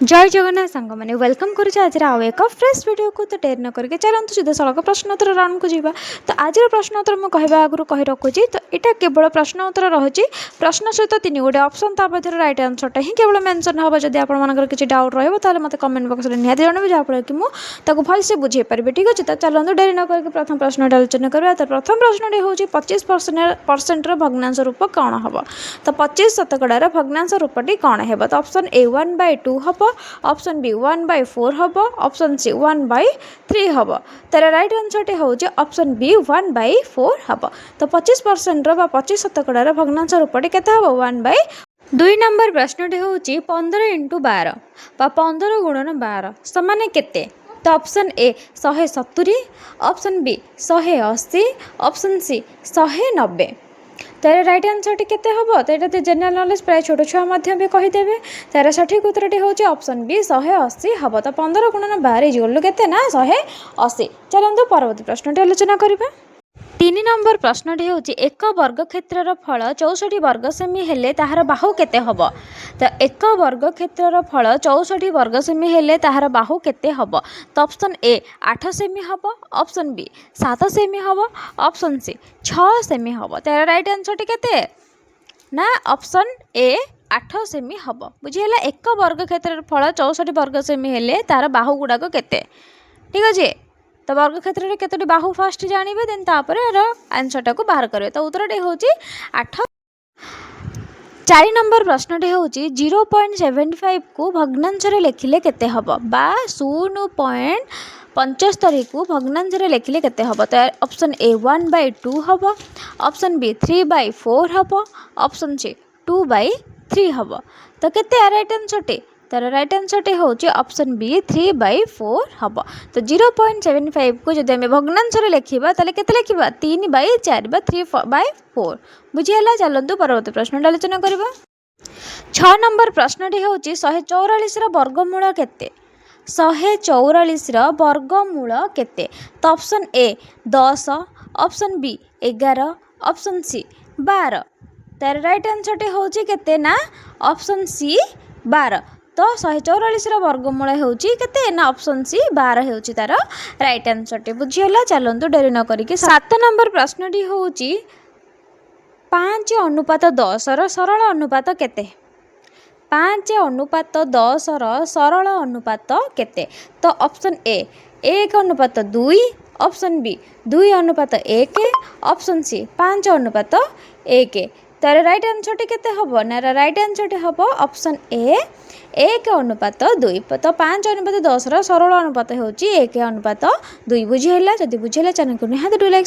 जय जगन्नाथ सांग मैंने वेलकम करुचे आज आउ एक फ्रेश वीडियो को। तो डेर न करके चलते सीधा सड़क प्रश्नोत्तर राउंड को जावा। तो आज प्रश्नोत्तर मुझे कहवा आगु कही रखुची। तो यहाँ केवल प्रश्नोत्तर रही प्रश्न सहित तीन गोटे ऑप्शन मध्य रईट आंसरटा ही केवल मेंशन हम। जब आप किसी डाउट रहा मत कमेंट बॉक्स में निहाती जनइबे जहाँफल कि मुझे भलसे बुझे पारि। ठीक अच्छे तो चलते डेरी न करके प्रथम प्रश्न आलोचना करवा। तो प्रथम प्रश्न हूँ 25% भग्नांश रूप कौन हम। तो 25% भग्नांश रूपटी कौन है। तो ऑप्शन ए 1/2 हम, ऑप्शन बी 1/4 हम, ऑप्शन सी 1/3 हम। तार राइट आंसर हूँ ऑप्शन बी 1/4 हम। तो 25% 25% भग्नांश रूपटी केते हम 1/2। 2 नंबर प्रश्न हूँ 15 × 12 बा 15 × 12 समान केते। तो option A 170, option B 180, option C 190। तार राइट आंसर टी केते हबो। तो ये जनरल नॉलेज प्राय छोट छुआ भी कहीदेवे। तार सठिक उत्तर हूँ ऑप्शन बी 180 हम। तो 15 × 12 इक्वल केते ना 180। चलते परवर्ती प्रश्न आलोचना करवा। 3 नंबर प्रश्न हूँ एक वर्ग क्षेत्रर फल 64 वर्ग सेमी हेले ताहार बाहु केते हब। तो एक वर्ग क्षेत्रर फल 64 वर्ग सेमी हेले ताहार बाहु केते हब। तो ऑप्शन ए 8 सेमी हब, ऑप्शन बी 7 सेमी हब, ऑप्शन सी 6 सेमी हब। तार राइट आंसर टी केते ना ऑप्शन ए 8 सेमी हब। बुझीगला एक वर्ग क्षेत्रर फल 64 वर्ग सेमी हेले तार बाहु गुड़ाक केते। ठीक अच्छे तो वर्ग क्षेत्र में केतोटी बाहु फास्ट जानवे देन तापर आंसरटा को बाहर करेंगे। तो उत्तर हूँ 8। 4 नंबर प्रश्न हूँ 0.75 को भग्नांश लिखिले केते हब बा 0.75 को भग्नांश लिखिले केते हब। तो ऑप्शन ए 1/2 हम, ऑप्शन बी 3/4 हम, ऑप्शन सी 2/3 हम। तो केते राइट आंसर टे। तार राइट आंसर हूँ ऑप्शन बी 3/4 हम। तो 0.75 को जब आम भग्नांश लिखा ताले केते लिखा 3/4 बा 3/4। बुझीगला चलतु परवर्ती प्रश्न आलोचना करवा। 6 नंबर प्रश्न हूँ 144 वर्गमूल केते। 144 वर्गमूल केते। तो option A 10, option B 11, option C 12। तार राइट आंसर हूँ केते ना ऑप्शन सी 12। तो 144 वर्गमूल हूँ केते ना ऑप्शन सी 12 हूँ तार राइट आंसर टे। बुझीगला चलतु डेरी न करके 7 नंबर प्रश्न हूँ 5:10 सरल अनुपात केते। 5:10 सरल अनुपात केते। तो option A 1:2, option B 2:1, option C 5:1। तार राइट आंसर टी केते हबो ना राइट आंसर हम ऑप्शन ए 1:2। तो 5:10 सरल अनुपात हूँ 1:2। बुझीगला जदि बुझेगा चैनल को निहाती 2 लाइक